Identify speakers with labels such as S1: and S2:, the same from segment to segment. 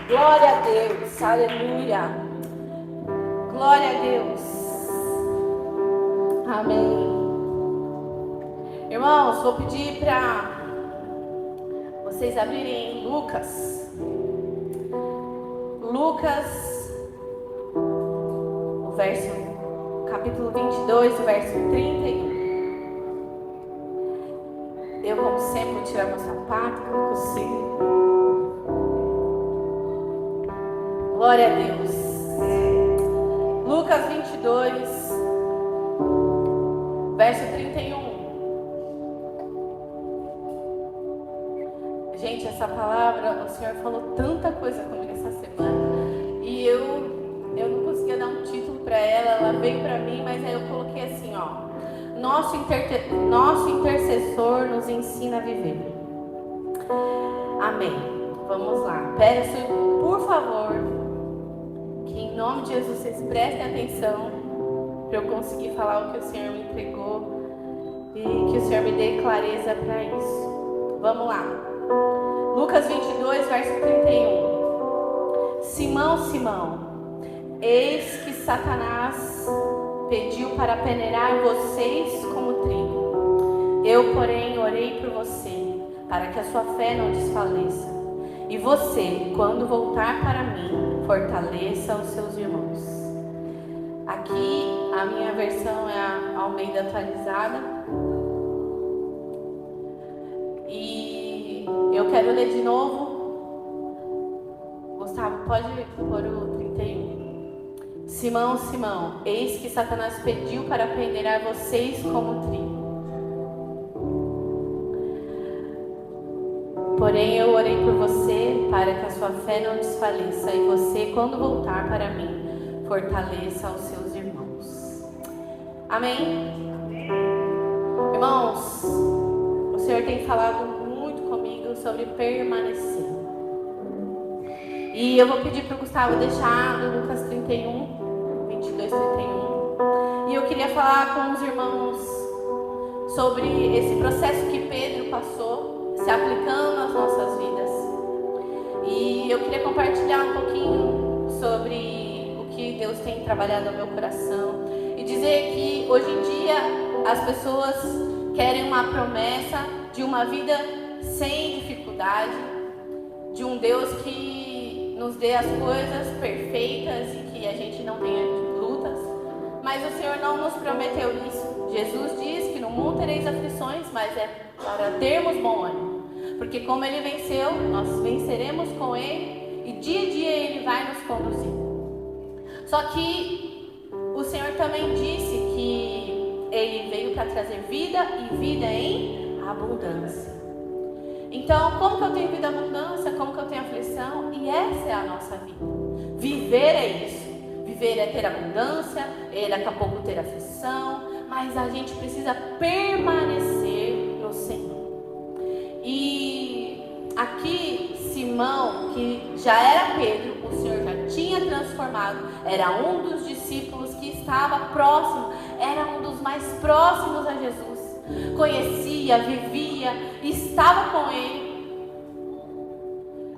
S1: Glória a Deus, aleluia. Glória a Deus. Amém. Irmãos, vou pedir para vocês abrirem Lucas, o capítulo 22, o verso 31. Eu, como sempre, vou tirar meu sapato, que eu não consigo. Glória a Deus. Lucas 22, verso 31. Gente, essa palavra, o Senhor falou tanta coisa comigo essa semana. E eu não conseguia dar um título para ela veio para mim, mas aí eu coloquei assim, ó. Nosso intercessor nos ensina a viver. Amém. Vamos lá. Peço, por favor, que em nome de Jesus vocês prestem atenção para eu conseguir falar o que o Senhor me entregou e que o Senhor me dê clareza para isso. Vamos lá. Lucas 22, verso 31. Simão, Simão, eis que Satanás pediu para peneirar vocês como trigo. Eu, porém, orei por você, para que a sua fé não desfaleça. E você, quando voltar para mim, fortaleça os seus irmãos. Aqui, a minha versão é a Almeida atualizada. E eu quero ler de novo. Gustavo, pode pôr o 31. Simão, Simão, eis que Satanás pediu para peneirar vocês como trigo. Porém, eu orei por você para que a sua fé não desfaleça. E você, quando voltar para mim, fortaleça os seus irmãos. Amém? Irmãos, o Senhor tem falado muito comigo sobre permanecer. E eu vou pedir para o Gustavo deixar no Lucas 31. 22, 31. E eu queria falar com os irmãos sobre esse processo que Pedro passou, se aplicando nas nossas vidas. E eu queria compartilhar um pouquinho sobre o que Deus tem trabalhado no meu coração. E dizer que hoje em dia as pessoas querem uma promessa de uma vida sem dificuldade, de um Deus que nos dê as coisas perfeitas e que a gente não tenha lutas, mas o Senhor não nos prometeu isso. Jesus diz que no mundo tereis aflições, mas é para termos bom ânimo, porque como Ele venceu, nós venceremos com Ele e dia a dia Ele vai nos conduzir. Só que o Senhor também disse que Ele veio para trazer vida e vida em abundância. Então, como que eu tenho vida em abundância? Como que eu tenho aflição? E essa é a nossa vida. Viver é isso. Viver é ter abundância, é daqui a pouco ter aflição, mas a gente precisa permanecer no Senhor. E aqui, Simão, que já era Pedro, o Senhor já tinha transformado, era um dos discípulos que estava próximo, era um dos mais próximos a Jesus. Conhecia, vivia, estava com Ele.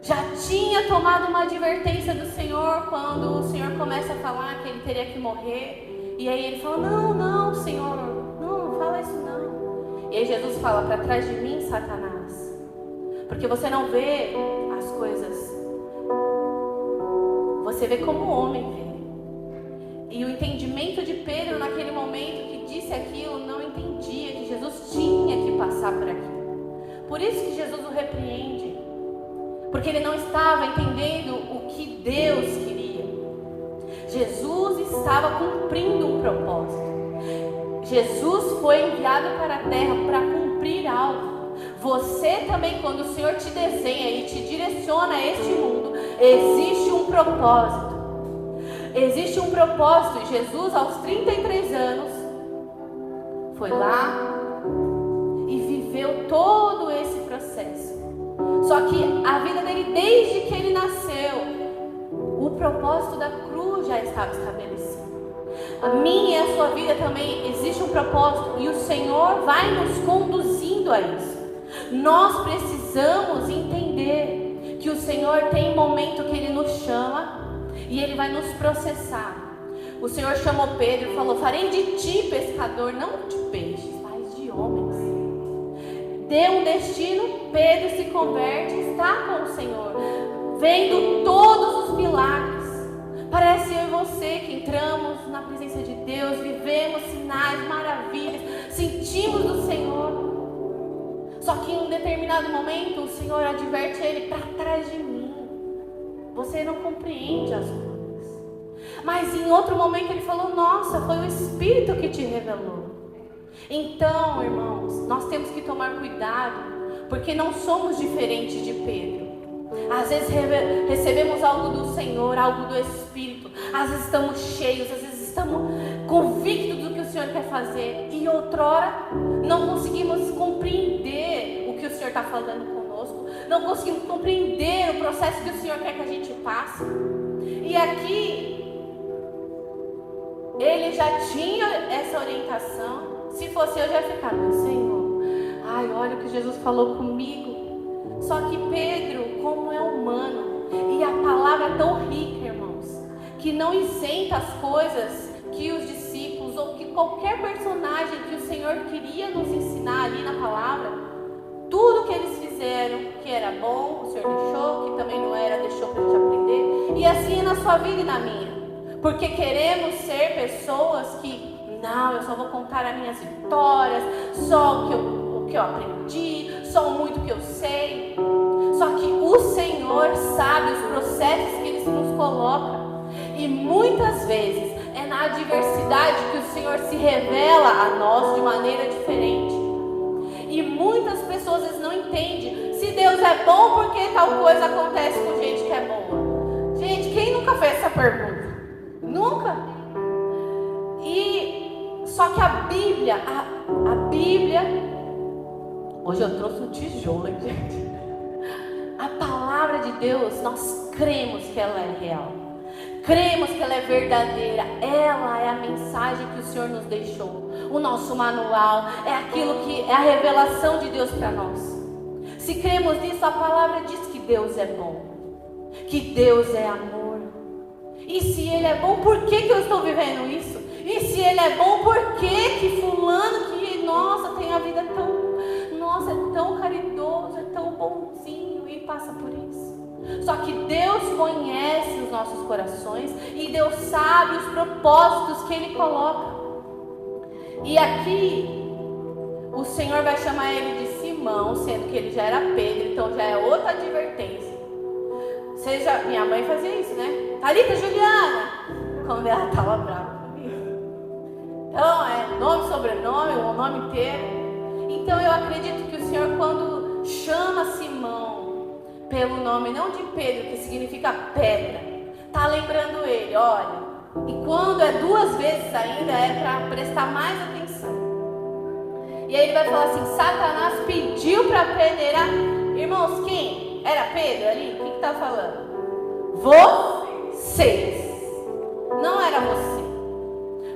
S1: Já tinha tomado uma advertência do Senhor quando o Senhor começa a falar que ele teria que morrer. E aí ele fala, não, Senhor, não fala isso não. E aí Jesus fala, para trás de mim, Satanás, porque você não vê as coisas, você vê como o homem vê. E o entendimento de Pedro naquele momento que disse aquilo, não entendia que Jesus tinha que passar por aquilo. Por isso que Jesus o repreende, porque ele não estava entendendo o que Deus queria. Jesus estava cumprindo um propósito. Jesus foi enviado para a terra para cumprir algo. Você também, quando o Senhor te desenha e te direciona a este mundo, existe um propósito. Existe um propósito. Jesus, aos 33 anos, foi lá e viveu todo esse processo. Só que a vida dele, desde que ele nasceu, o propósito da cruz já estava estabelecido. A minha e a sua vida também existe um propósito e o Senhor vai nos conduzindo a isso. Nós precisamos entender que tem momento que Ele nos chama e Ele vai nos processar. O Senhor chamou Pedro e falou: farei de ti pescador, não de peixes, mas de homens. Dê um destino, Pedro se converte e está com o Senhor, vendo todos os milagres. Parece eu e você que entramos na presença de Deus, vivemos sinais, maravilhas, sentimos do Senhor. Só que em um determinado momento o Senhor adverte ele: para trás de mim, você não compreende as coisas. Mas em outro momento ele falou: nossa, foi o Espírito que te revelou. Então, irmãos, nós temos que tomar cuidado, porque não somos diferentes de Pedro. Às vezes recebemos algo do Senhor, algo do Espírito. Às vezes estamos cheios, às vezes estamos convictos do que o Senhor quer fazer. E outrora não conseguimos compreender o que o Senhor está falando conosco. Não conseguimos compreender o processo que o Senhor quer que a gente passe. E aqui, ele já tinha essa orientação. Se fosse eu, já ia ficar: meu Senhor, ai, olha o que Jesus falou comigo. Só que Pedro, como é humano, e a palavra é tão rica, irmãos, que não isenta as coisas que os discípulos ou que qualquer personagem que o Senhor queria nos ensinar ali na palavra, tudo que eles fizeram, que era bom, o Senhor deixou, que também não era, deixou para a gente aprender. E assim é na sua vida e na minha. Porque queremos ser pessoas que, não, eu só vou contar as minhas vitórias, só o que eu aprendi, só muito que eu sei. Só que o Senhor sabe os processos que Ele nos coloca. E muitas vezes é na adversidade que o Senhor se revela a nós de maneira diferente. E muitas pessoas às vezes não entendem. Se Deus é bom, por que tal coisa acontece com gente que é boa? Gente, quem nunca fez essa pergunta? Nunca. E só que a Bíblia, hoje eu trouxe um tijolo, hein, gente? A palavra de Deus, nós cremos que ela é real. Cremos que ela é verdadeira. Ela é a mensagem que o Senhor nos deixou. O nosso manual é aquilo que é a revelação de Deus para nós. Se cremos nisso, a palavra diz que Deus é bom, que Deus é amor. E se Ele é bom, por que eu estou vivendo isso? E se Ele é bom, por que fulano que, nossa, tem a vida tão, nossa, é tão caridoso, é tão bonzinho e passa por isso? Só que Deus conhece os nossos corações e Deus sabe os propósitos que Ele coloca. E aqui, o Senhor vai chamar ele de Simão, sendo que ele já era Pedro, então já é outra advertência. Minha mãe fazia isso, né? Thalita Juliana, quando ela estava brava comigo. Então, é nome, sobrenome, o nome inteiro. Então, eu acredito que o Senhor, quando chama Simão pelo nome, não de Pedro, que significa pedra, está lembrando ele, olha. E quando é duas vezes ainda, é para prestar mais atenção. E aí ele vai falar assim: Satanás pediu para peneirar. Irmãos, quem? Era Pedro ali? O que está falando? Vocês. Não era você.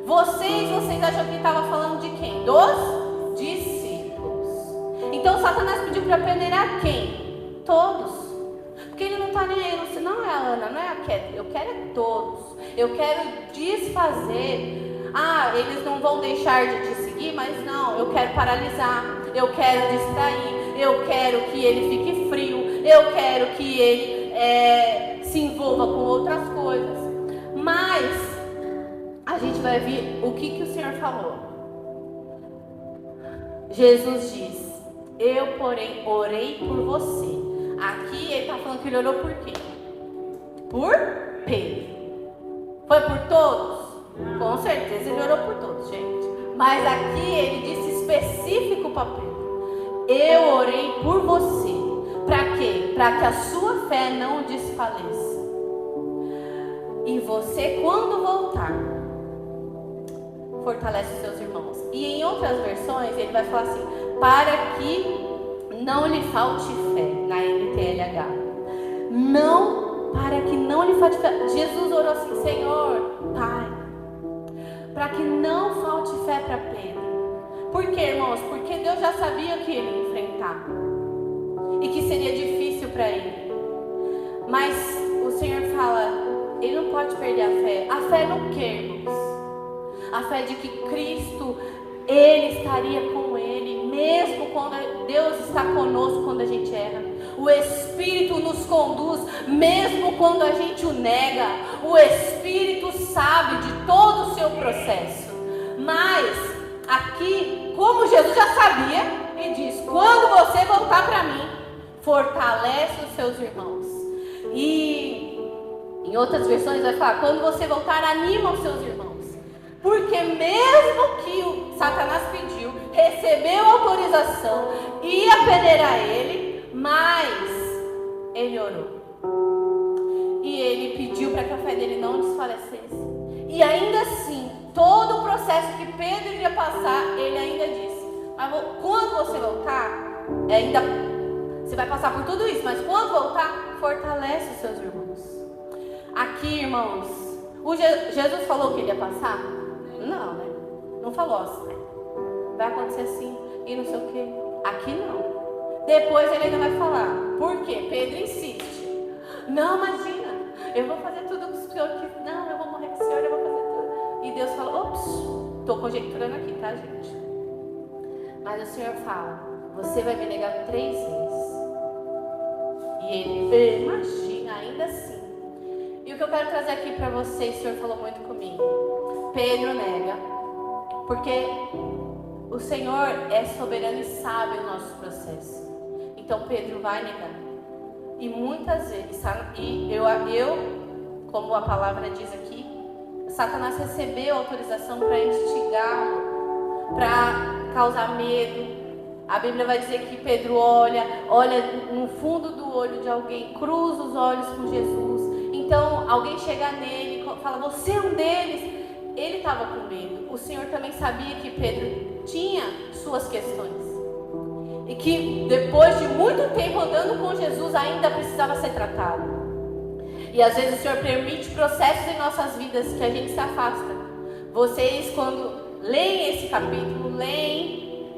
S1: Vocês acham que estava falando de quem? Dos discípulos. Então Satanás pediu para peneirar quem? Todos. Porque ele não está nem aí, não é a Ana, não é a Kelly. Eu quero é todos. Eu quero desfazer. Eles não vão deixar de te seguir, mas não, eu quero paralisar. Eu quero distrair. Eu quero que ele fique frio. Eu quero que ele se envolva com outras coisas. Mas a gente vai ver o que o Senhor falou. Jesus diz: eu, porém, orei por você. Aqui ele está falando que ele orou por quê? Por Pedro. Foi por todos? Com certeza ele orou por todos, gente. Mas aqui ele disse específico para Pedro: eu orei por você. Para quê? Para que a sua fé não desfaleça. E você, quando voltar, fortalece os seus irmãos. E em outras versões ele vai falar assim: para que não lhe falte fé, na NTLH. Não, para que não lhe falte fé. Jesus orou assim: Senhor, Pai, para que não falte fé para Pedro. Por quê, irmãos? Porque Deus já sabia o que ele ia enfrentar e que seria difícil para ele. Mas o Senhor fala, ele não pode perder a fé. A fé no quê, irmãos? A fé de que Cristo, Ele estaria com ele, mesmo quando Deus está conosco quando a gente erra. O Espírito nos conduz, mesmo quando a gente o nega. O Espírito sabe de todo o seu processo. Mas, aqui, como Jesus já sabia, Ele diz, quando você voltar para mim, fortalece os seus irmãos. E em outras versões vai falar, quando você voltar, anima os seus irmãos. Porque mesmo que o Satanás pediu, recebeu autorização, ia apedrejar ele, mas ele orou. E ele pediu para que a fé dele não desfalecesse. E ainda assim, todo o processo que Pedro iria passar, ele ainda disse, quando você voltar, você vai passar por tudo isso, mas quando voltar, fortalece os seus irmãos. Aqui, irmãos, Jesus falou que ele ia passar? Não, né? Não falou assim, vai acontecer assim e não sei o que. Aqui não. Depois ele ainda vai falar. Por quê? Pedro insiste. Não, imagina, eu vou fazer tudo que o Senhor quis. Não, eu vou morrer com o Senhor, eu vou fazer tudo. E Deus fala, ops, estou conjecturando aqui, tá, gente? Mas o Senhor fala, você vai me negar 3 vezes. E ele, imagina, ainda assim. E o que eu quero trazer aqui para vocês, o Senhor falou muito comigo. Pedro nega, porque o Senhor é soberano e sabe o nosso processo. Então Pedro vai negar. E muitas vezes, como a palavra diz aqui, Satanás recebeu autorização para instigá-lo, para causar medo. A Bíblia vai dizer que Pedro olha no fundo do olho de alguém, cruza os olhos com Jesus. Então alguém chega nele e fala, você é um deles. Ele estava com medo. O Senhor também sabia que Pedro tinha suas questões. E que depois de muito tempo andando com Jesus, ainda precisava ser tratado. E às vezes o Senhor permite processos em nossas vidas que a gente se afasta. Vocês, quando leem esse capítulo, leem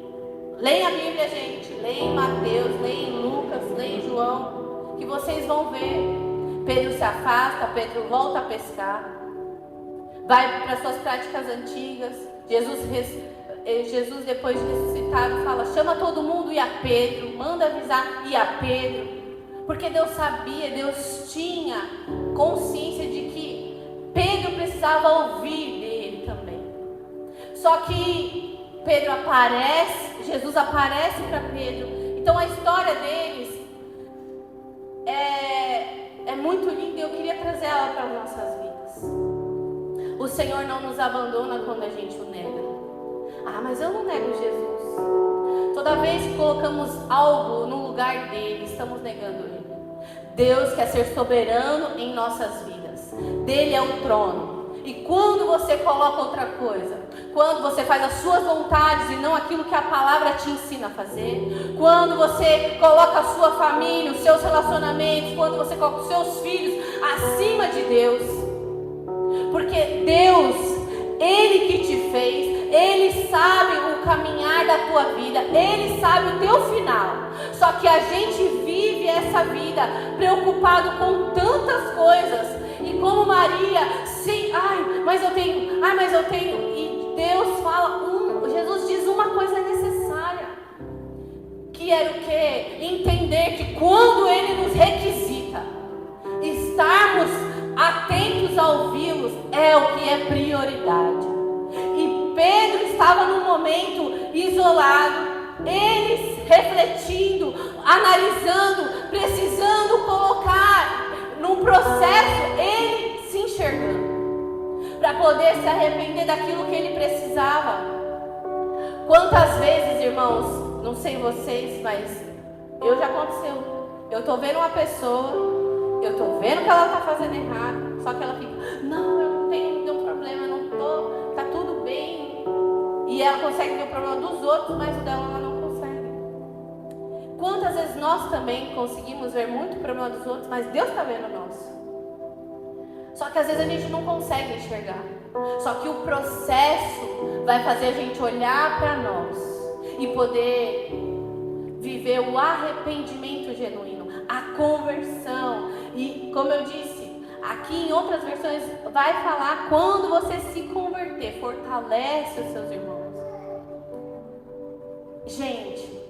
S1: a Bíblia, gente. Leem Mateus, leem Lucas, leem João. Que vocês vão ver. Pedro se afasta, Pedro volta a pescar. Vai para suas práticas antigas. Jesus, depois de ressuscitado, fala, chama todo mundo e a Pedro, manda avisar e a Pedro. Porque Deus sabia, Deus tinha consciência de que Pedro precisava ouvir dele também. Só que Pedro aparece, Jesus aparece para Pedro. Então a história deles é muito linda e eu queria trazer ela para as nossas vidas. O Senhor não nos abandona quando a gente o nega. Ah, mas eu não nego Jesus. Toda vez que colocamos algo no lugar dele, estamos negando ele. Deus quer ser soberano em nossas vidas. Dele é o trono. E quando você coloca outra coisa, quando você faz as suas vontades e não aquilo que a palavra te ensina a fazer, quando você coloca a sua família, os seus relacionamentos, quando você coloca os seus filhos acima de Deus, porque Deus, Ele que te fez, Ele sabe o caminhar da tua vida, Ele sabe o teu final. Só que a gente vive essa vida preocupado com tantas coisas. E como Maria, sim, mas eu tenho. E Deus fala, Jesus diz uma coisa necessária. Que era o quê? Entender que quando Ele nos requisita, estarmos atentos a ouvi-los é o que é prioridade. E Pedro estava num momento isolado, ele refletindo, analisando, precisando colocar num processo, ele se enxergando, para poder se arrepender daquilo que ele precisava. Quantas vezes, irmãos, não sei vocês, mas já aconteceu. Eu estou vendo uma pessoa, eu estou vendo que ela está fazendo errado, só que ela fica, não, eu não tenho nenhum problema, eu não estou, está tudo bem. E ela consegue ver o problema dos outros, mas o dela ela não consegue. Quantas vezes nós também conseguimos ver muito o problema dos outros, mas Deus está vendo o nosso. Só que às vezes a gente não consegue enxergar. Só que o processo vai fazer a gente olhar para nós e poder viver o arrependimento genuíno, a conversão. E Como eu disse, aqui em outras versões vai falar quando você se converter, fortalece os seus irmãos. Gente,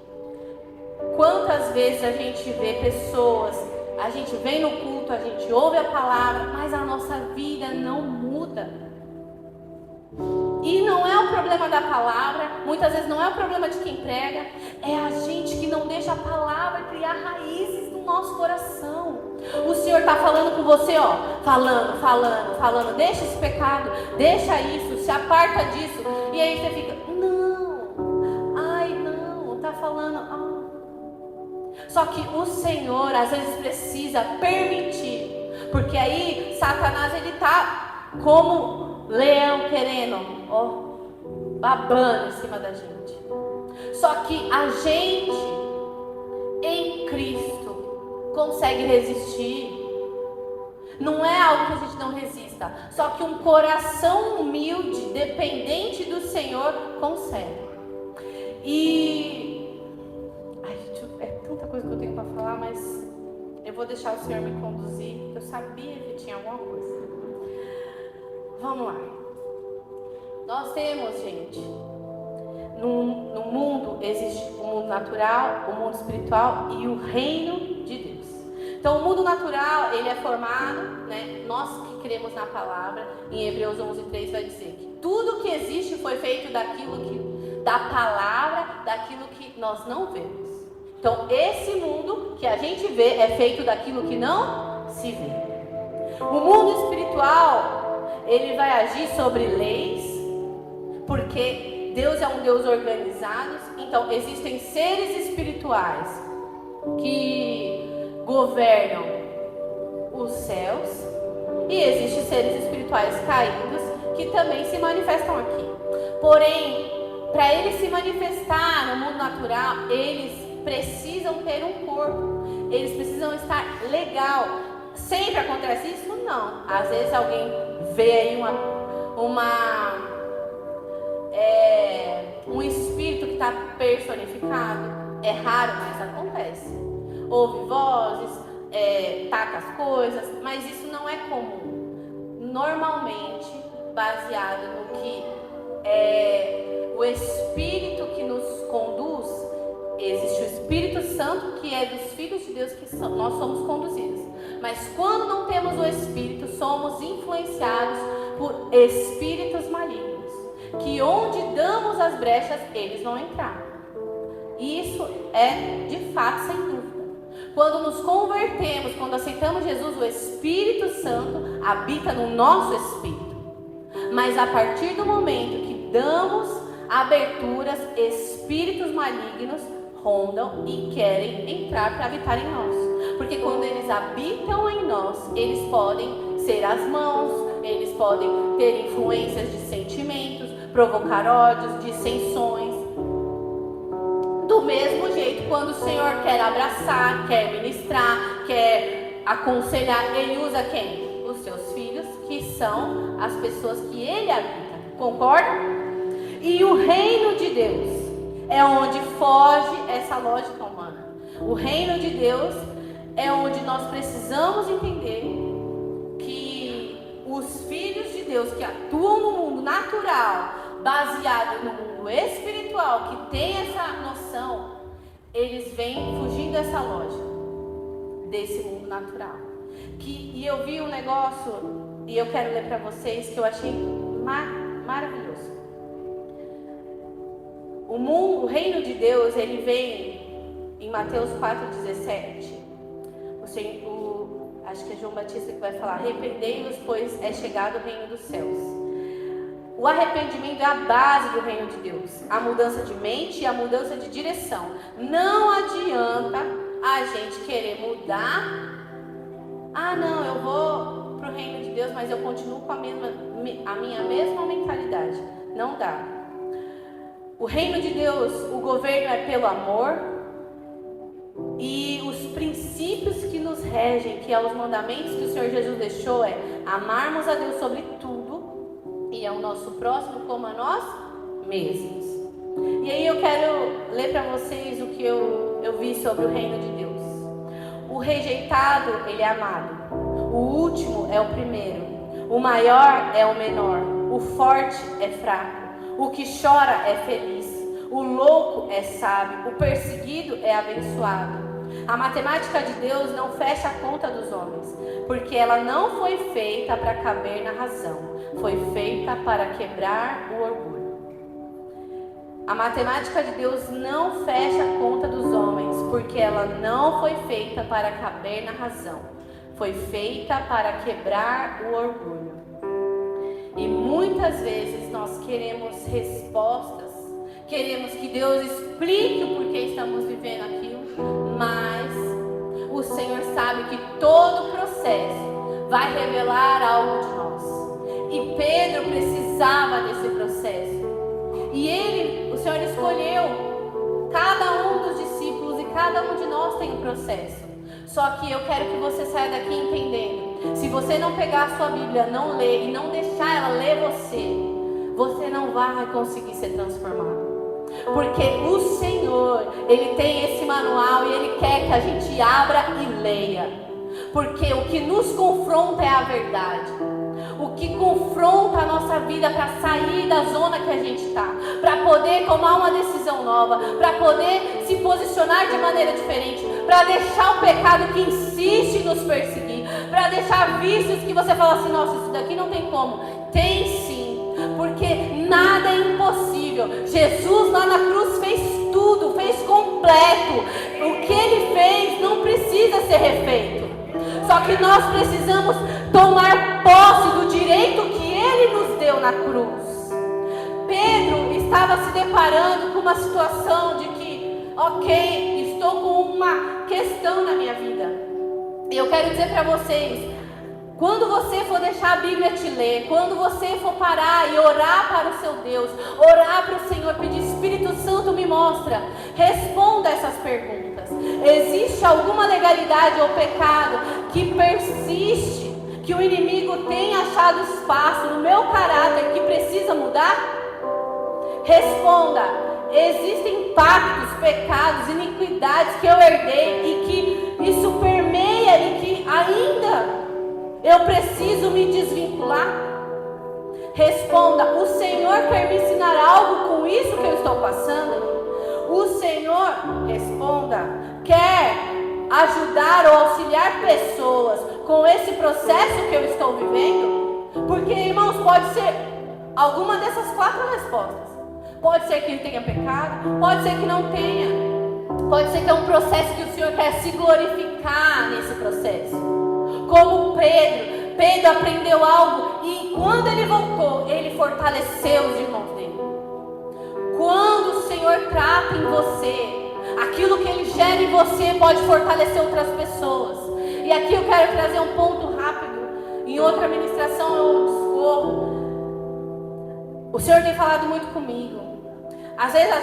S1: quantas vezes a gente vê pessoas, a gente vem no culto, a gente ouve a palavra, mas a nossa vida não muda. E não é o problema da palavra, muitas vezes não é o problema de quem prega, é a gente que não deixa a palavra criar raízes no nosso coração. O Senhor está falando com você, ó, falando, deixa esse pecado, deixa isso, se aparta disso. E aí você fica, não, está falando, Só que o Senhor às vezes precisa permitir, porque aí Satanás ele está como leão querendo, babando em cima da gente. Só que a gente em Cristo consegue resistir. Não é algo que a gente não resista, só que um coração humilde, dependente do Senhor, consegue. E é tanta coisa que eu tenho para falar, mas eu vou deixar o Senhor me conduzir, porque eu sabia que tinha alguma coisa. Vamos lá. Nós temos, gente, no mundo existe o mundo natural, o mundo espiritual e o reino de Deus. Então o mundo natural, ele é formado, né? Nós que cremos na palavra, em Hebreus 11:3 vai dizer que tudo que existe foi feito da palavra, daquilo que nós não vemos. Então esse mundo que a gente vê é feito daquilo que não se vê. O mundo espiritual, ele vai agir sobre leis, porque Deus é um Deus organizado. Então existem seres espirituais que governam os céus, e existem seres espirituais caídos que também se manifestam aqui. Porém, para eles se manifestar no mundo natural, eles precisam ter um corpo, eles precisam estar legal. Sempre acontece isso? Não. Às vezes alguém vê aí um espírito que está personificado. É raro, mas acontece. Ouve vozes, taca as coisas, mas isso não é comum. Normalmente, baseado no que o Espírito que nos conduz, existe o Espírito Santo, que é dos filhos de Deus, que nós somos conduzidos. Mas quando não temos o Espírito, somos influenciados por espíritos malignos, que onde damos as brechas, eles vão entrar. E isso é de fato, sem dúvida. Quando nos convertemos, quando aceitamos Jesus, o Espírito Santo habita no nosso espírito. Mas a partir do momento que damos aberturas, espíritos malignos rondam e querem entrar para habitar em nós. Porque quando eles habitam em nós, eles podem ser as mãos, eles podem ter influências de sentimentos, provocar ódios, dissensões. Do mesmo jeito, quando o Senhor quer abraçar, quer ministrar, quer aconselhar, Ele usa quem? Os seus filhos, que são as pessoas que Ele habita. Concorda? E o reino de Deus é onde foge essa lógica humana. O reino de Deus é onde nós precisamos entender que os filhos de Deus que atuam no mundo natural, baseado no mundo espiritual, que tem essa noção, eles vêm fugindo dessa lógica, desse mundo natural. E eu vi um negócio, e eu quero ler para vocês, que eu achei maravilhoso. O reino de Deus, ele vem em Mateus 4,17. Acho que é João Batista que vai falar: arrependei-vos, pois é chegado o reino dos céus. O arrependimento é a base do reino de Deus, a mudança de mente e a mudança de direção. Não adianta a gente querer mudar. Não, eu vou para o reino de Deus, mas eu continuo com a minha mesma mentalidade. Não dá. O reino de Deus, o governo é pelo amor, e os princípios que nos regem, que é os mandamentos que o Senhor Jesus deixou, é amarmos a Deus sobre tudo e ao nosso próximo como a nós mesmos. E aí eu quero ler para vocês o que eu vi sobre o reino de Deus. O rejeitado, ele é amado. O último é o primeiro. O maior é o menor. O forte é fraco. O que chora é feliz. O louco é sábio. O perseguido é abençoado. A matemática de Deus não fecha a conta dos homens, porque ela não foi feita para caber na razão. Foi feita para quebrar o orgulho. A matemática de Deus não fecha a conta dos homens, porque ela não foi feita para caber na razão. Foi feita para quebrar o orgulho. E muitas vezes nós queremos respostas, queremos que Deus explique o porquê estamos vivendo aquilo, mas o Senhor sabe que todo o processo vai revelar algo de nós. E Pedro precisava desse processo. E o Senhor escolheu cada um dos discípulos, e cada um de nós tem um processo. Só que eu quero que você saia daqui entendendo: se você não pegar a sua Bíblia, não ler e não deixar ela ler você não vai conseguir ser transformado. Porque o Senhor, Ele tem esse manual e Ele quer que a gente abra e leia. Porque o que nos confronta é a verdade. O que confronta a nossa vida para sair da zona que a gente está, para poder tomar uma decisão nova, para poder se posicionar de maneira diferente, para deixar o pecado que insiste em nos perseguir, para deixar vícios que você fala assim: nossa, isso daqui não tem como. Tem sim, porque nada é impossível. Jesus lá na cruz fez tudo, fez completo. O que Ele fez não precisa ser refeito. Só que nós precisamos tomar posse do direito que Ele nos deu na cruz. Pedro estava se deparando com uma situação de que, ok, estou com uma questão na minha vida. E eu quero dizer para vocês: quando você for deixar a Bíblia te ler, quando você for parar e orar para o seu Deus, orar para o Senhor, pedir: Espírito Santo, me mostra, responda essas perguntas. Existe alguma legalidade ou pecado que persiste, que o inimigo tem achado espaço no meu caráter que precisa mudar? Responda: existem pactos, pecados, iniquidades que eu herdei e que isso permeia e que ainda eu preciso me desvincular? Responda: o Senhor quer me ensinar algo com isso que eu estou passando? O Senhor, responda, quer ajudar ou auxiliar pessoas com esse processo que eu estou vivendo? Porque, irmãos, pode ser alguma dessas 4 respostas. Pode ser que ele tenha pecado, pode ser que não tenha. Pode ser que é um processo que o Senhor quer se glorificar nesse processo. Como Pedro aprendeu algo e quando ele voltou, ele fortaleceu os irmãos dele. Quando o Senhor trata em você, aquilo que Ele gera em você pode fortalecer outras pessoas. E aqui eu quero trazer um ponto rápido. Em outra ministração eu discorro. O Senhor tem falado muito comigo. Às vezes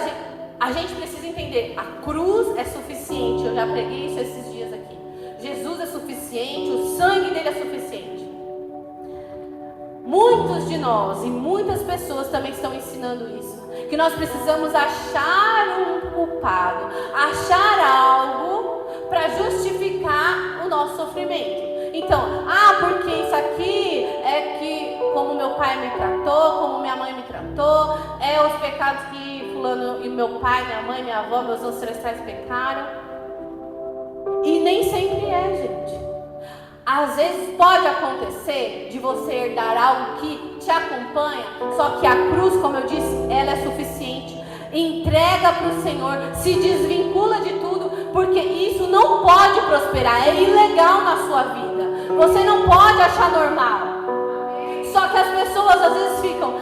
S1: a gente precisa entender: a cruz é suficiente. Eu já preguei isso esses dias aqui. Jesus é suficiente, o sangue dele é suficiente. Muitos de nós e muitas pessoas também estão ensinando isso, que nós precisamos achar um culpado, achar algo para justificar o nosso sofrimento. Então, porque isso aqui é que como meu pai me tratou, como minha mãe me tratou, é os pecados que fulano e meu pai, minha mãe, minha avó, meus ancestrais pecaram. E nem sempre é, gente. Às vezes pode acontecer de você herdar algo que te acompanha, só que a cruz, como eu disse, ela é suficiente. Entrega para o Senhor, se desvincula de tudo, porque isso não pode prosperar, é ilegal na sua vida. Você não pode achar normal. Só que as pessoas às vezes ficam: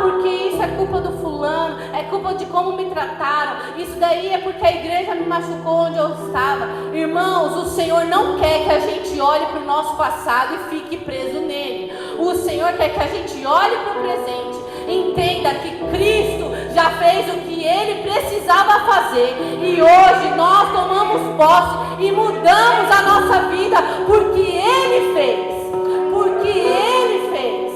S1: porque isso é culpa do fulano, é culpa de como me trataram, isso daí é porque a igreja me machucou onde eu estava. Irmãos, o Senhor não quer que a gente olhe para o nosso passado e fique preso nele. O Senhor quer que a gente olhe para o presente, entenda que Cristo já fez o que Ele precisava fazer, e hoje nós tomamos posse e mudamos a nossa vida porque Ele fez. Porque Ele fez.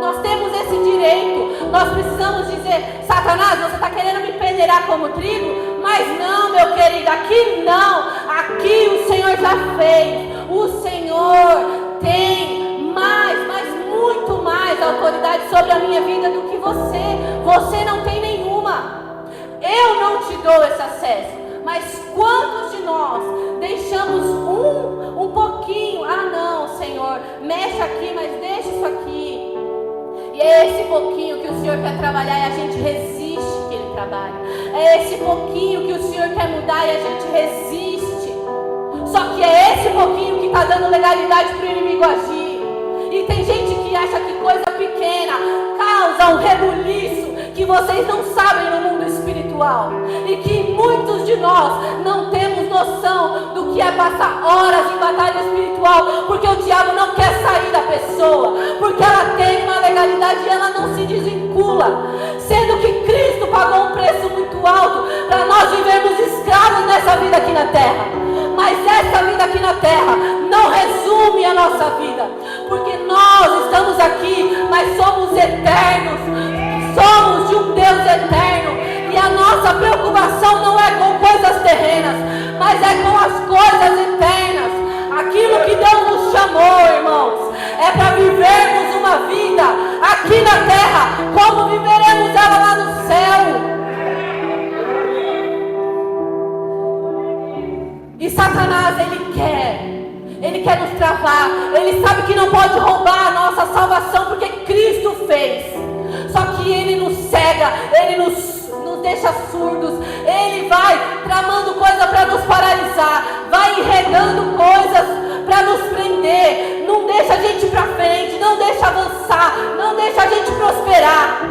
S1: Nós temos esse direito. Nós precisamos dizer: Satanás, você está querendo me peneirar como trigo? Mas não, meu querido, aqui não. Aqui o Senhor já fez. O Senhor você não tem nenhuma. Eu não te dou esse acesso. Mas quantos de nós deixamos um pouquinho? Ah não, Senhor, mexe aqui, mas deixa isso aqui. E é esse pouquinho que o Senhor quer trabalhar e a gente resiste que Ele trabalhe. É esse pouquinho que o Senhor quer mudar e a gente resiste. Só que é esse pouquinho que está dando legalidade para o inimigo agir. E tem gente que acha que coisa pequena causa um rebuliço que vocês não sabem no mundo espiritual. E que muitos de nós não temos noção do que é passar horas em batalha espiritual. Porque o diabo não quer sair da pessoa. Porque ela tem uma legalidade e ela não se desvincula. Sendo que Cristo pagou um preço muito alto para nós vivermos escravos nessa vida aqui na terra. Mas essa vida aqui na terra não resume a nossa vida. Porque nós estamos aqui, mas somos eternos. Somos de um Deus eterno. E a nossa preocupação não é com coisas terrenas, mas é com as coisas eternas. Aquilo que Deus nos chamou, irmãos, é para vivermos uma vida aqui na terra, como viveremos ela lá no céu. E Satanás, ele quer nos travar. Ele sabe que não pode roubar a nossa salvação, porque Cristo fez. Só que ele nos cega, ele nos deixa surdos. Ele vai tramando coisa para nos paralisar, vai enredando coisas para nos prender. Não deixa a gente ir para frente, não deixa avançar, não deixa a gente prosperar.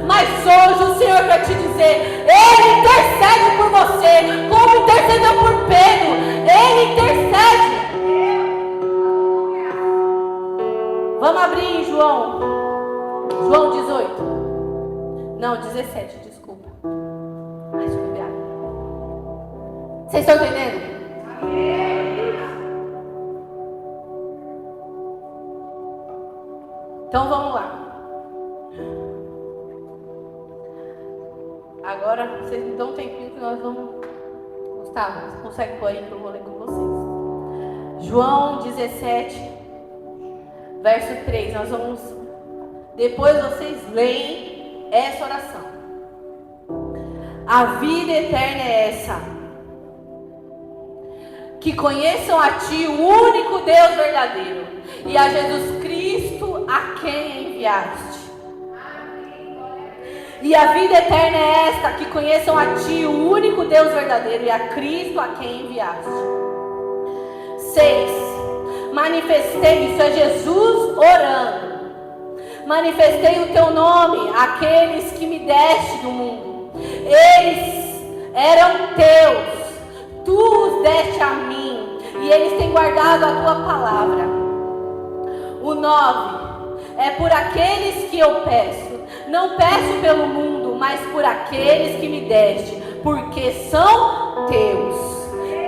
S1: Mas hoje o Senhor quer te dizer, Ele intercede por você, como intercedeu por Pedro. Ele intercede. Vamos abrir em João 18. Não, 17, desculpa. Deixa eu beber. Vocês estão entendendo? Então vamos lá. Agora vocês me dão um tempinho que nós vamos. Gustavo, você consegue pôr aí que eu vou ler com vocês. João 17, verso 3. Nós vamos. Depois vocês leem essa oração. A vida eterna é essa: que conheçam a Ti, o único Deus verdadeiro, e a Jesus Cristo, a quem enviaste. E a vida eterna é esta: que conheçam a Ti, o único Deus verdadeiro, e a Cristo, a quem enviaste. 6. Manifestei, isso é Jesus orando. Manifestei o Teu nome àqueles que me deste do mundo. Eles eram Teus, Tu os deste a mim, e eles têm guardado a Tua palavra. O 9. É por aqueles que eu peço. Não peço pelo mundo, mas por aqueles que me deste, porque são Teus.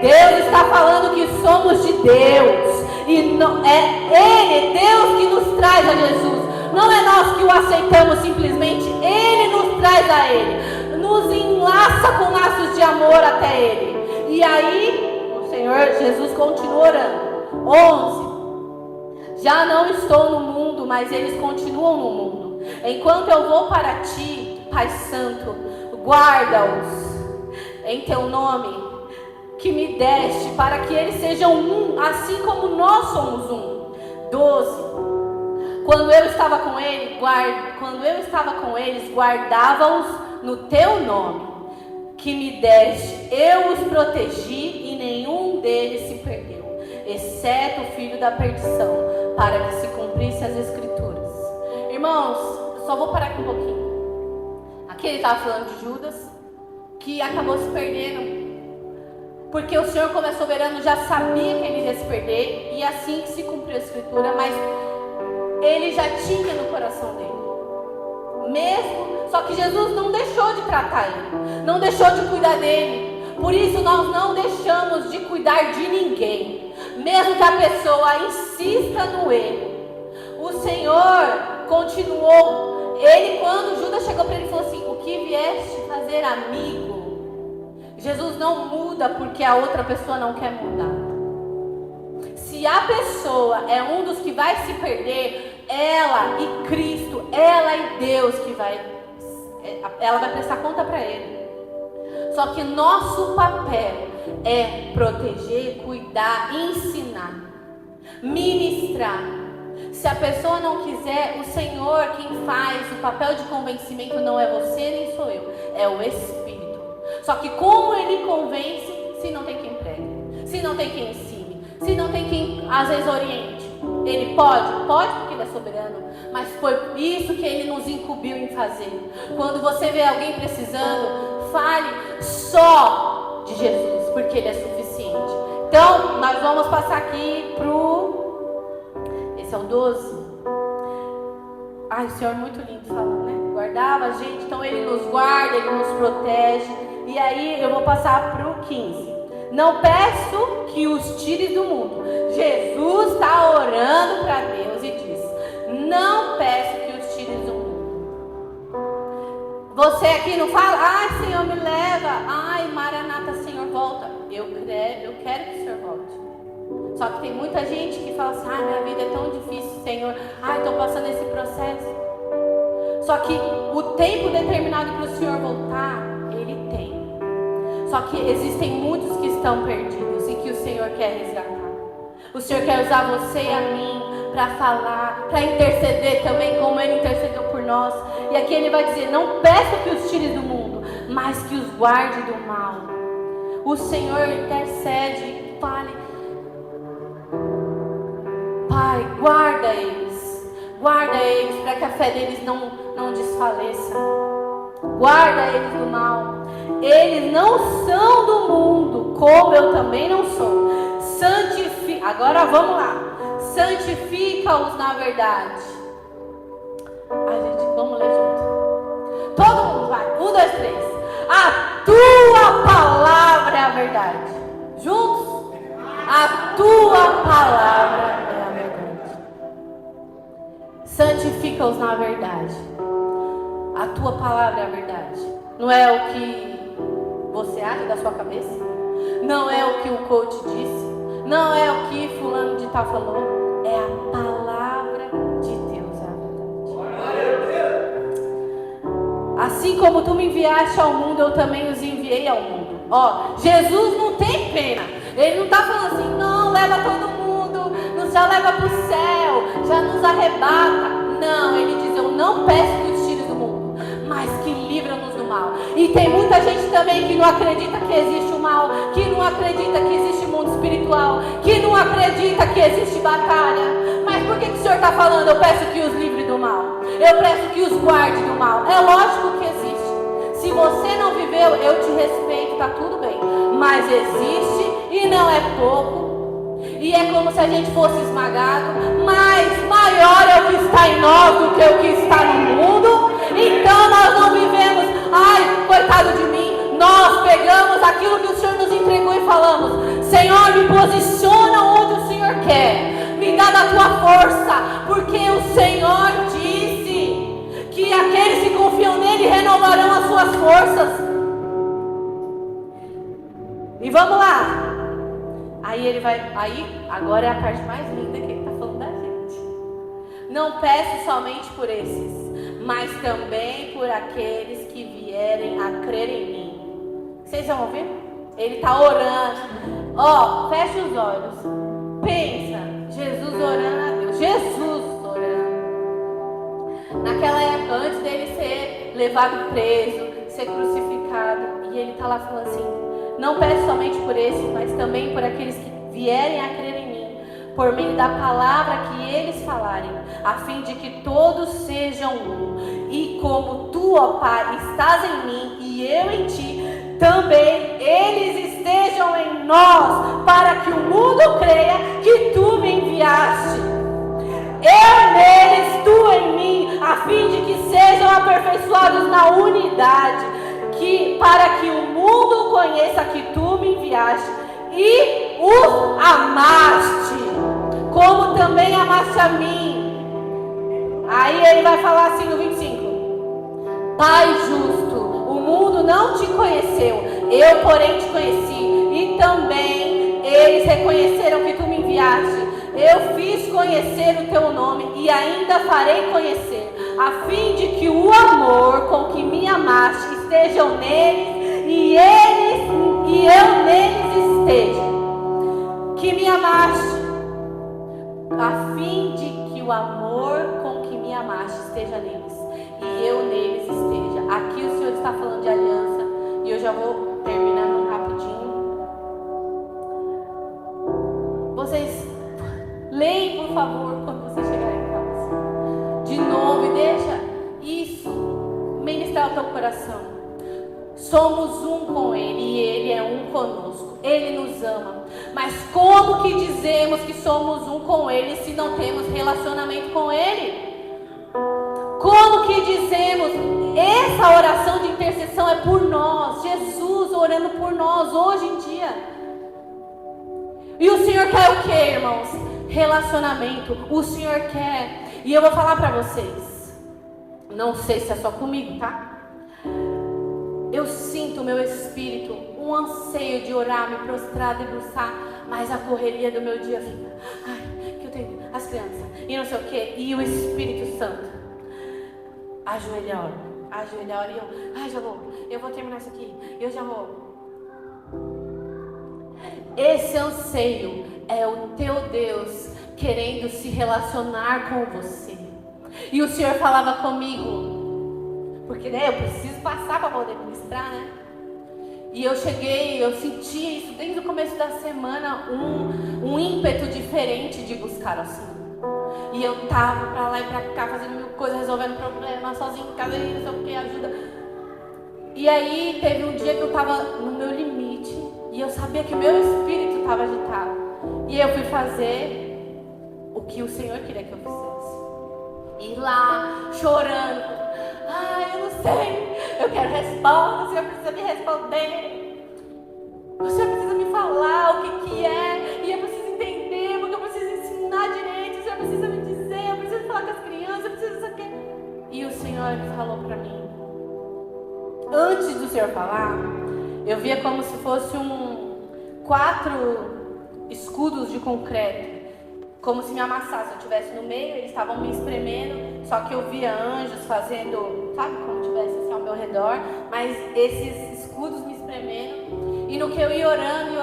S1: Deus está falando que somos de Deus. E não, é Ele, Deus, que nos traz a Jesus. Não é nós que o aceitamos simplesmente. Ele nos traz a Ele. Nos enlaça com laços de amor até Ele. E aí, o Senhor Jesus continua orando. 11. Já não estou no mundo, mas eles continuam no mundo. Enquanto eu vou para Ti, Pai Santo, guarda-os em Teu nome, que me deste, para que eles sejam um, assim como nós somos um. 12. Quando eu estava com eles, guardava-os no Teu nome, que me deste. Eu os protegi e nenhum deles se perdeu, exceto o filho da perdição, para que se cumprisse as Escrituras. Irmãos, só vou parar aqui um pouquinho. Aqui ele estava falando de Judas, que acabou se perdendo. Porque o Senhor, como é soberano, já sabia que ele ia se perder. E assim que se cumpriu a Escritura, mas ele já tinha no coração dele. Mesmo, só que Jesus não deixou de tratar ele. Não deixou de cuidar dele. Por isso nós não deixamos de cuidar de ninguém. Mesmo que a pessoa insista no erro. O Senhor continuou. Ele, quando Judas chegou para ele, falou assim: o que vieste fazer, amigo? Jesus não muda porque a outra pessoa não quer mudar. Se a pessoa é um dos que vai se perder, ela e Cristo, ela e Deus que vai. ela vai prestar conta para ele. Só que nosso papel é proteger, cuidar, ensinar, ministrar. Se a pessoa não quiser, o Senhor quem faz o papel de convencimento não é você nem sou eu, é o Espírito. Só que como ele convence se não tem quem pregue, se não tem quem ensine, se não tem quem às vezes oriente? Ele pode porque ele é soberano, mas foi isso que ele nos incumbiu em fazer. Quando você vê alguém precisando, fale só de Jesus, porque ele é suficiente. Então, nós vamos passar aqui esse é o 12. Ai, o Senhor é muito lindo falando, né? Guardava a gente, então ele nos guarda, ele nos protege. E aí eu vou passar pro 15. Não peço que os tires do mundo. Jesus está orando para Deus e diz: não peço que os tires do mundo. Você aqui não fala: ai, Senhor, me leva. Ai, Maranata, Senhor, volta. Eu quero que o Senhor volte. Só que tem muita gente que fala assim: ai, minha vida é tão difícil, Senhor. Ai, estou passando esse processo. Só que o tempo determinado para o Senhor voltar, Ele tem. Só que existem muitos que estão perdidos e que o Senhor quer resgatar. O Senhor quer usar você e a mim para falar, para interceder também, como Ele intercedeu por nós. E aqui Ele vai dizer: não peço que os tire do mundo, mas que os guarde do mal. O Senhor intercede, fale: Pai, guarda eles para que a fé deles não desfaleça. Guarda eles do mal. Eles não são do mundo, como eu também não sou. Agora vamos lá. Santifica-os na verdade. Ai, gente, vamos ler junto. Todo mundo vai. 1, 2, 3. A tua palavra é a verdade. Juntos? A tua palavra é a verdade. Santifica-os na verdade. A tua palavra é a verdade. Não é o que você acha da sua cabeça? Não é o que o coach disse? Não é o que fulano de tal falou? É a palavra de Deus, é a verdade. Assim como tu me enviaste ao mundo, eu também os enviei ao mundo. Ó, Jesus não tem pena. Ele não está falando assim: não, leva todo mundo, já leva para o céu, já nos arrebata. Não, ele diz: eu não peço que os tires do mundo, mas que livra-nos do mal. E tem muita gente também que não acredita que existe o mal, que não acredita que existe mundo espiritual, que não acredita que existe batalha. Mas por que o Senhor está falando: eu peço que os livre do mal, eu peço que os guarde do mal? É lógico que existe. Se você não viveu, eu te respeito, tá tudo bem. Mas existe e não é pouco. E é como se a gente fosse esmagado, mas maior é o que está em nós do que o que está no mundo. Então nós não vivemos: ai, coitado de mim. Nós pegamos aquilo que o Senhor nos entregou e falamos: Senhor, me posiciona onde o Senhor quer, me dá da tua força, porque o Senhor disse que aqueles que confiam nele renovarão as suas forças. E vamos lá. Aí ele vai, agora é a parte mais linda que ele está falando da gente. Não peço somente por esses, mas também por aqueles que vierem a crer em mim. Vocês vão ouvir? Ele está orando. Ó, fecha os olhos. Pensa, Jesus orando a Deus. Jesus orando. Naquela época, antes dele ser levado preso, ser crucificado, e ele está lá falando assim: não peço somente por esses, mas também por aqueles que vierem a crer em mim, por meio da palavra que eles falarem, a fim de que todos sejam um. E como tu, ó Pai, estás em mim e eu em ti, também eles estejam em nós, para que o mundo creia que tu me enviaste. Eu neles, tu em mim, a fim de que sejam aperfeiçoados na unidade, para que o mundo conheça que tu me enviaste e os amaste, como também amaste a mim. Aí ele vai falar assim no 25: Pai justo, o mundo não te conheceu, eu porém te conheci, e também eles reconheceram que tu me enviaste. Eu fiz fiz conhecer o teu nome e ainda farei conhecer, a fim de que o amor com que me amaste estejam neles e eu neles esteja. Que me amaste, a fim de que o amor com que me amaste esteja neles e eu neles esteja. Aqui o Senhor está falando de aliança e eu já vou terminando rapidinho. Vocês leem, por favor, quando você chegar em casa. De novo, e deixa isso ministrar o teu coração. Somos um com Ele e Ele é um conosco. Ele nos ama. Mas como que dizemos que somos um com Ele se não temos relacionamento com Ele? Como que dizemos? Essa oração de intercessão é por nós. Jesus orando por nós hoje em dia. E o Senhor quer o que, irmãos? Relacionamento. O Senhor quer. E eu vou falar para vocês. Não sei se é só comigo, tá? Eu sinto o meu espírito, um anseio de orar, me prostrar, debruçar, mas a correria do meu dia fica, ai, que eu tenho as crianças, e não sei o que, e o Espírito Santo, ajoelha, ora, e eu, ai, eu vou terminar isso aqui, eu já vou. Esse anseio é o teu Deus querendo se relacionar com você. E o Senhor falava comigo, porque eu preciso passar para poder ministrar, né? E eu senti isso desde o começo da semana, um ímpeto diferente de buscar o Senhor. E eu tava pra lá e pra cá, fazendo mil coisas, resolvendo problemas, sozinho em casa, não sei o que, ajuda. E aí teve um dia que eu tava no meu limite, e eu sabia que o meu espírito estava agitado. E eu fui fazer o que o Senhor queria que eu fizesse. Ir lá, chorando. Eu não sei, eu quero resposta, o Senhor precisa me responder. O Senhor precisa me falar o que é, e eu preciso entender, porque eu preciso ensinar direito, o Senhor precisa me dizer, eu preciso falar com as crianças, eu preciso isso aqui. E o Senhor falou para mim. Antes do Senhor falar, eu via como se fosse 4 escudos de concreto. Como se me amassasse, eu estivesse no meio, eles estavam me espremendo, só que eu via anjos fazendo, sabe, como estivesse assim ao meu redor, mas esses escudos me espremendo, e no que eu ia orando,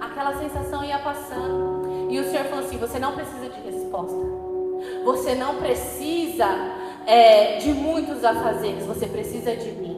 S1: aquela sensação ia passando, e o Senhor falou assim, você não precisa de resposta, você não precisa de muitos afazeres, você precisa de mim.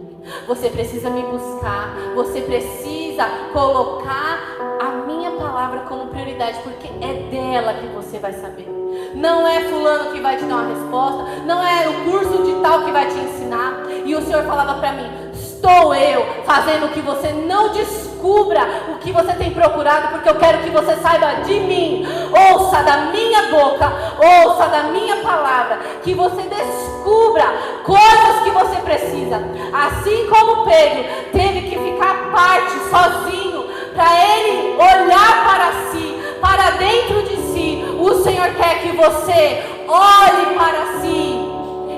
S1: Você precisa me buscar, você precisa colocar a minha palavra como prioridade, porque é dela que você vai saber. Não é fulano que vai te dar uma resposta, não é o curso de tal que vai te ensinar. E o Senhor falava para mim, estou eu fazendo que você não descubra o que você tem procurado, porque eu quero que você saiba de mim. Ouça da minha boca, ouça da minha palavra, que você descubra coisas que você precisa. Assim como Pedro teve que ficar à parte, sozinho, para ele olhar para si, para dentro de si, o Senhor quer que você olhe para si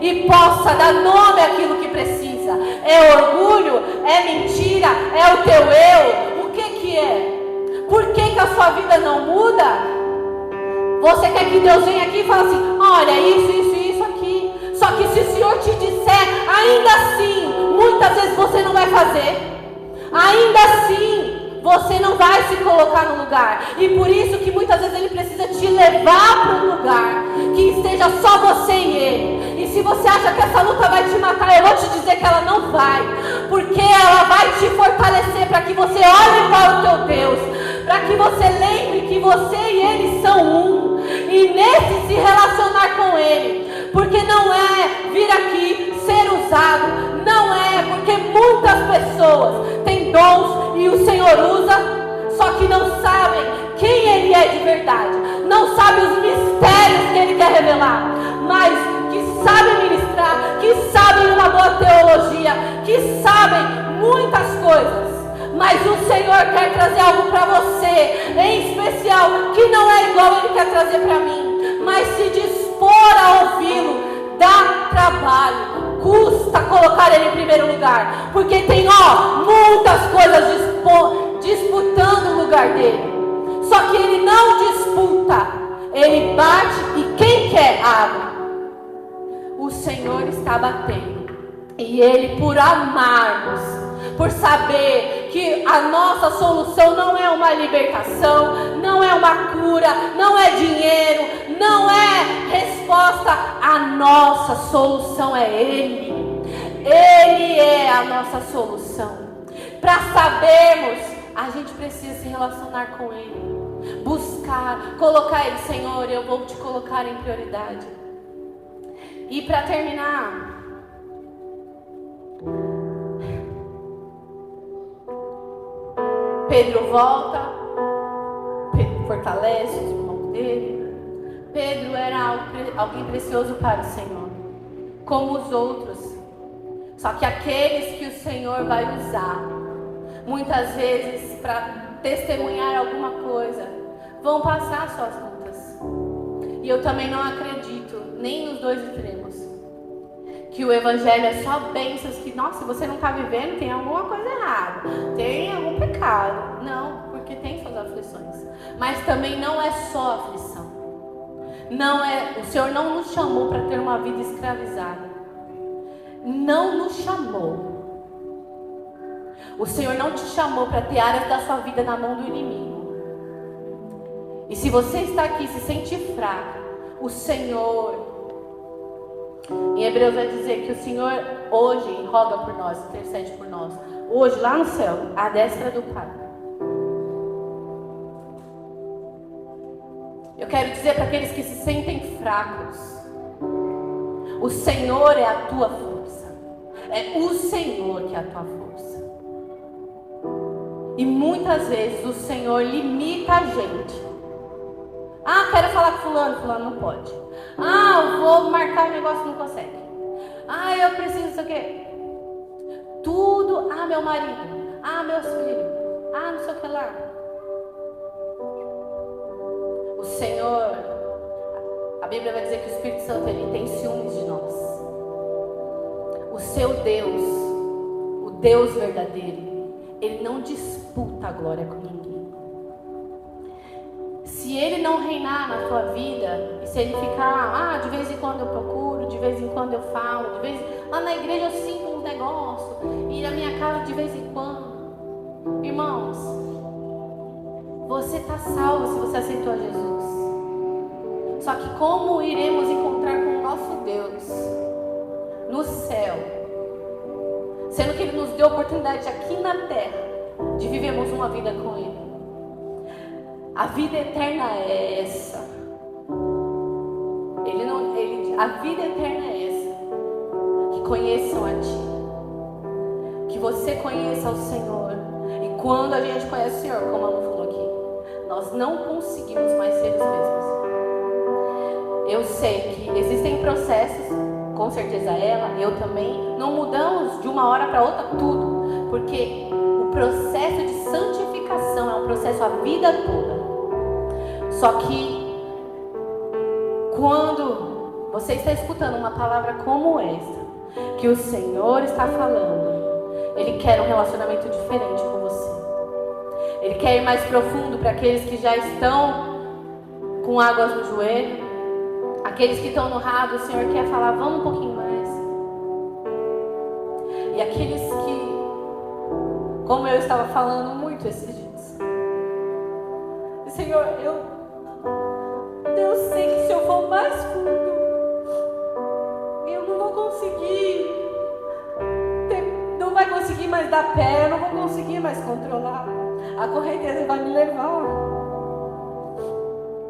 S1: e possa dar nome àquilo que precisa. É orgulho? É mentira? É o teu eu? O que é? Por que a sua vida não muda? Você quer que Deus venha aqui e fale assim, olha, isso aqui. Só que se o Senhor te disser, ainda assim, muitas vezes você não vai fazer. Ainda assim, você não vai se colocar no lugar. E por isso que muitas vezes Ele precisa te levar para um lugar que esteja só você e Ele. E se você acha que essa luta vai te matar, eu vou te dizer que ela não vai. Porque ela vai te fortalecer para que você olhe para o teu Deus. Para que você lembre que você e Ele são um. E nesse se relacionar com Ele. Porque não é vir aqui ser usado. Não é, porque muitas pessoas têm dons e o Senhor usa, só que não sabem quem Ele é de verdade, não sabem os mistérios que Ele quer revelar, mas que sabem ministrar, que sabem uma boa teologia, que sabem muitas coisas. Mas o Senhor quer trazer algo para você, em especial, que não é igual Ele quer trazer para mim, mas se dispor a ouvi-lo, dá trabalho. Custa colocar Ele em primeiro lugar, porque tem muitas coisas disputando o lugar dele. Só que Ele não disputa, Ele bate e quem quer abre. O Senhor está batendo. E Ele, por amarmos, por saber que a nossa solução não é uma libertação, não é uma cura, não é dinheiro, não é resposta, a nossa solução é Ele. Ele é a nossa solução. Para sabermos, a gente precisa se relacionar com Ele, buscar, colocar Ele, Senhor, eu vou te colocar em prioridade. E para terminar, Pedro volta, Pedro fortalece os irmãos dele. Pedro era alguém precioso para o Senhor, como os outros. Só que aqueles que o Senhor vai usar, muitas vezes para testemunhar alguma coisa, vão passar suas lutas. E eu também não acredito, nem nos dois extremos, que o Evangelho é só bênçãos que, nossa, se você não está vivendo, tem alguma coisa errada, tem algum pecado. Não, porque tem suas aflições. Mas também não é só aflição. Não é, o Senhor não nos chamou para ter uma vida escravizada. Não nos chamou. O Senhor não te chamou para ter áreas da sua vida na mão do inimigo. E se você está aqui e se sente fraco, o Senhor, em Hebreus vai dizer que o Senhor hoje roga por nós, intercede por nós. Hoje, lá no céu, à destra do Pai. Eu quero dizer para aqueles que se sentem fracos, o Senhor é a tua força. É o Senhor que é a tua força. E muitas vezes o Senhor limita a gente. Ah, quero falar com fulano, fulano não pode. Ah, eu vou marcar um negócio, não consegue. Ah, eu preciso disso aqui. Tudo, ah, meu marido, ah, meus filhos, ah, não sei o que lá. O Senhor, a Bíblia vai dizer que o Espírito Santo, ele tem ciúmes de nós. O seu Deus, o Deus verdadeiro, ele não disputa a glória com ninguém. Se Ele não reinar na tua vida, e se Ele ficar, de vez em quando eu procuro, de vez em quando eu falo, lá na igreja eu sinto um negócio, e na minha casa de vez em quando. Irmãos, você está salvo se você aceitou a Jesus. Só que como iremos encontrar com o nosso Deus no céu, sendo que Ele nos deu a oportunidade aqui na terra de vivermos uma vida com Ele? A vida eterna é essa. A vida eterna é essa. Que conheçam a Ti. Que você conheça o Senhor. E quando a gente conhece o Senhor, como a Lu falou aqui, nós não conseguimos mais ser os mesmos. Eu sei que existem processos, com certeza ela, eu também, não mudamos de uma hora para outra tudo. Porque o processo de santificação é um processo a vida toda. Só que quando você está escutando uma palavra como essa, que o Senhor está falando, Ele quer um relacionamento diferente com você. Ele quer ir mais profundo para aqueles que já estão com águas no joelho, aqueles que estão no rado, o Senhor quer falar, vamos um pouquinho mais. E aqueles que, como eu estava falando muito esses dias, Senhor, eu sei que se eu for mais fundo, eu não vou conseguir, não vai conseguir mais dar pé, eu não vou conseguir mais controlar. A correnteza vai me levar.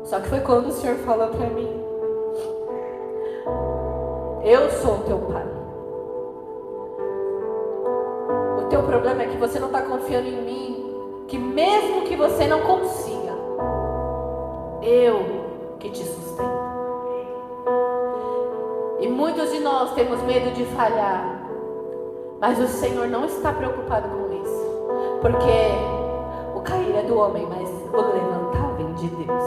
S1: Só que foi quando o Senhor falou para mim, eu sou o teu Pai. O teu problema é que você não está confiando em mim, que mesmo que você não consiga, eu que te sustento. E muitos de nós temos medo de falhar, mas o Senhor não está preocupado com isso, porque o cair é do homem, mas o levantar vem de Deus.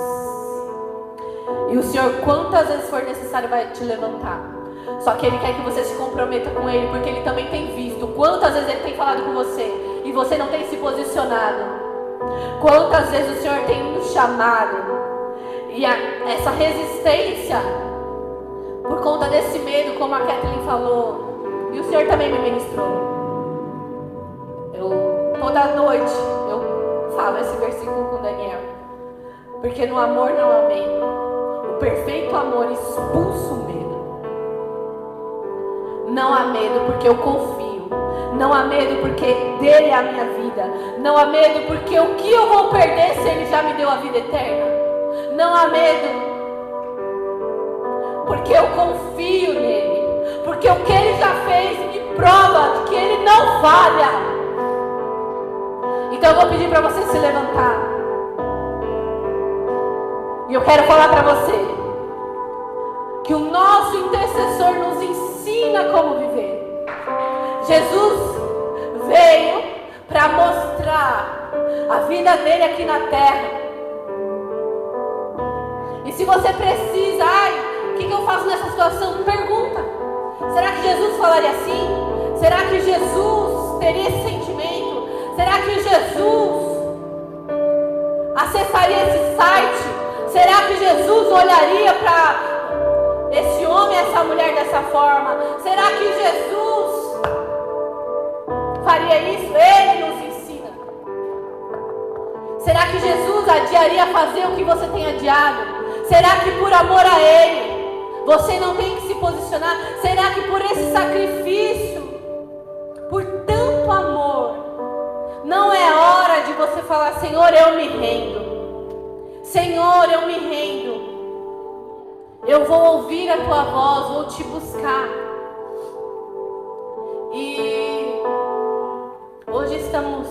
S1: E o Senhor, quantas vezes for necessário, vai te levantar. Só que Ele quer que você se comprometa com Ele, porque Ele também tem visto quantas vezes Ele tem falado com você e você não tem se posicionado. Quantas vezes o Senhor tem nos chamado E essa resistência, por conta desse medo, como a Kathleen falou, e o Senhor também me ministrou. Toda noite eu falo esse versículo com o Daniel. Porque no amor não há medo. O perfeito amor expulsa o medo. Não há medo porque eu confio. Não há medo porque dele é a minha vida. Não há medo porque o que eu vou perder se ele já me deu a vida eterna? Não há medo porque eu confio nele. Porque o que ele já fez me prova que ele não falha. Então eu vou pedir para você se levantar. E eu quero falar para você que o nosso intercessor nos ensina como viver. Jesus veio para mostrar a vida dele aqui na terra. E se você precisa, o que eu faço nessa situação? Pergunta. Será que Jesus falaria assim? Será que Jesus teria esse sentimento? Será que Jesus acessaria esse site? Será que Jesus olharia para esse homem, essa mulher dessa forma? Será que Jesus faria isso? Ele nos ensina. Será que Jesus adiaria fazer o que você tem adiado? Será que por amor a Ele você não tem que se posicionar? Será que por esse sacrifício, por tanto amor, não é hora de você falar: Senhor, eu me rendo. Senhor, eu me rendo. Eu vou ouvir a tua voz, vou te buscar. E hoje estamos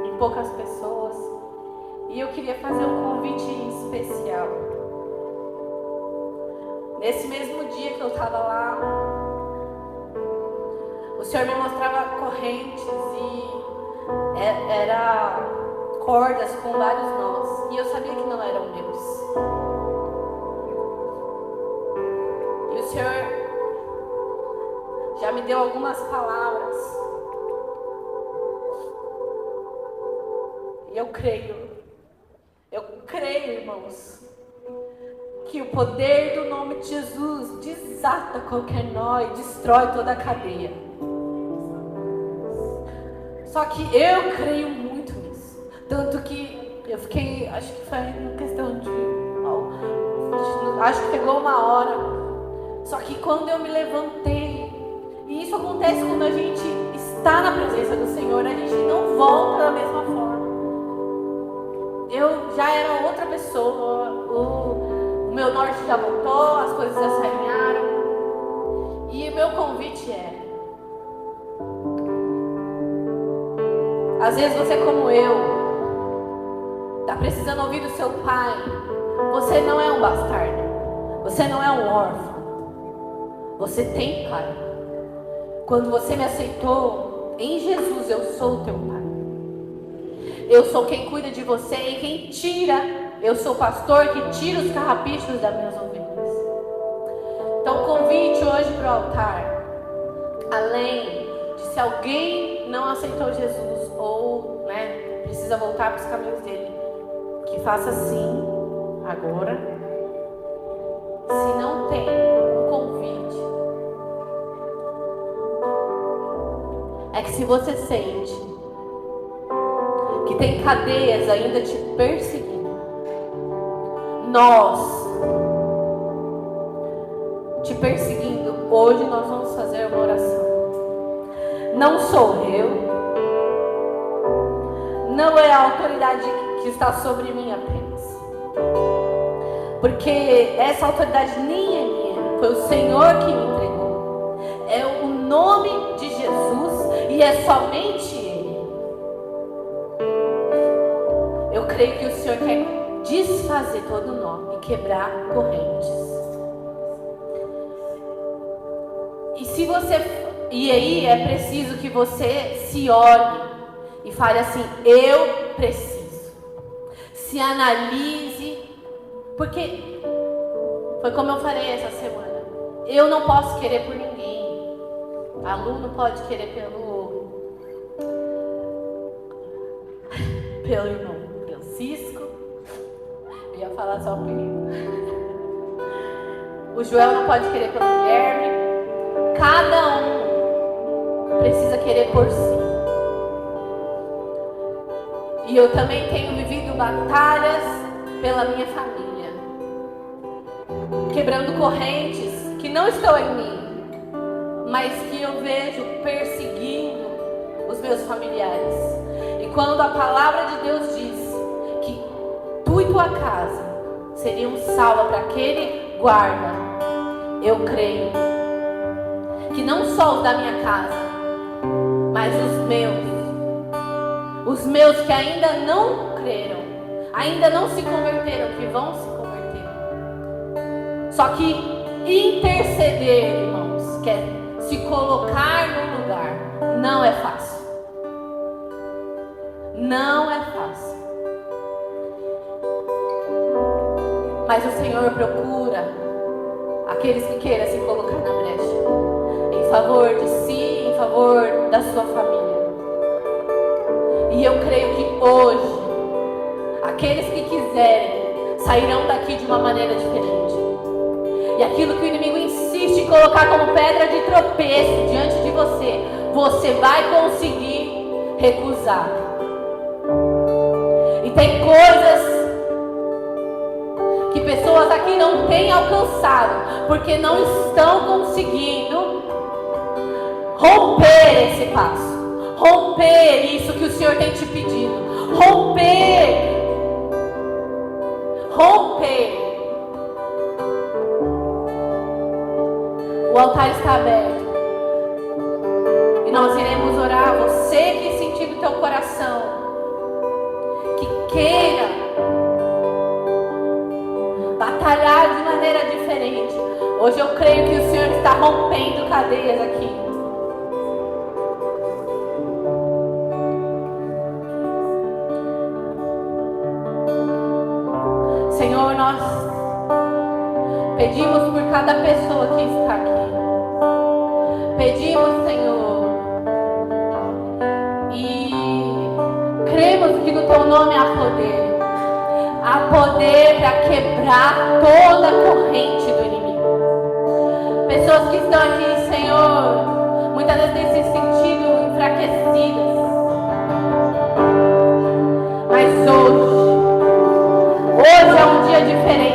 S1: em poucas pessoas. E eu queria fazer um convite especial. Nesse mesmo dia que eu estava lá, o Senhor me mostrava correntes e era cordas com vários nós. E eu sabia que não eram meus. E o Senhor já me deu algumas palavras. E eu creio, irmãos, que o poder do nome de Jesus desata qualquer nó e destrói toda a cadeia. Só que eu creio muito nisso. Tanto que eu fiquei, acho que foi uma questão de... acho que pegou uma hora. Só que quando eu me levantei, e isso acontece quando a gente está na presença do Senhor, a gente não volta da mesma forma. Eu já era outra pessoa, o meu norte já voltou, as coisas já se alinharam. E o meu convite é: às vezes você, como eu, está precisando ouvir do seu pai. Você não é um bastardo, você não é um órfão, você tem pai. Quando você me aceitou em Jesus, eu sou o teu pai. Eu sou quem cuida de você e quem tira. Eu sou o pastor que tira os carrapichos das minhas ovelhas. Então, o convite hoje para o altar, além de se alguém não aceitou Jesus ou precisa voltar para os caminhos dele, que faça assim agora. Se não tem um convite, é que se você sente que tem cadeias ainda te perseguindo, nós te perseguindo, hoje nós vamos fazer uma oração. Não sou eu, não é a autoridade que está sobre mim apenas, porque essa autoridade nem é minha, foi o Senhor que me entregou. É o nome de Jesus e é somente Ele. Eu creio que o Senhor quer desfazer todo o nome e quebrar correntes. E aí é preciso que você se olhe e fale assim: eu preciso. Se analise, porque foi como eu falei essa semana. Eu não posso querer por ninguém. Aluno pode querer pelo irmão Francisco. falar só o perigo. O Joel não pode querer pelo Guilherme. Cada um precisa querer por si. E eu também tenho vivido batalhas pela minha família, quebrando correntes que não estão em mim, mas que eu vejo perseguindo os meus familiares. E quando a palavra de Deus diz que tu e tua casa seriam salva para aquele guarda, eu creio que não só os da minha casa, mas os meus que ainda não creram, ainda não se converteram, que vão se converter. Só que interceder, irmãos, que é se colocar no lugar, não é fácil. Não é fácil. Mas o Senhor procura aqueles que queiram se colocar na brecha, em favor de si, em favor da sua família. E eu creio que hoje, aqueles que quiserem, sairão daqui de uma maneira diferente. E aquilo que o inimigo insiste em colocar como pedra de tropeço diante de você, você vai conseguir recusar. E tem coisas que pessoas aqui não têm alcançado, porque não estão conseguindo romper esse passo. Romper isso que o Senhor tem te pedido. Romper. O altar está aberto. E nós iremos orar. Você que sentir no teu coração, que queira batalhar de maneira diferente. Hoje eu creio que o Senhor está rompendo cadeias aqui. Senhor, nós pedimos por cada pessoa que está aqui. Pedimos, Senhor, e cremos que no Teu nome há poder. Há poder para quebrar toda a corrente do inimigo. Pessoas que estão aqui, Senhor, muitas vezes têm se sentido enfraquecidas. Mas hoje é um dia diferente.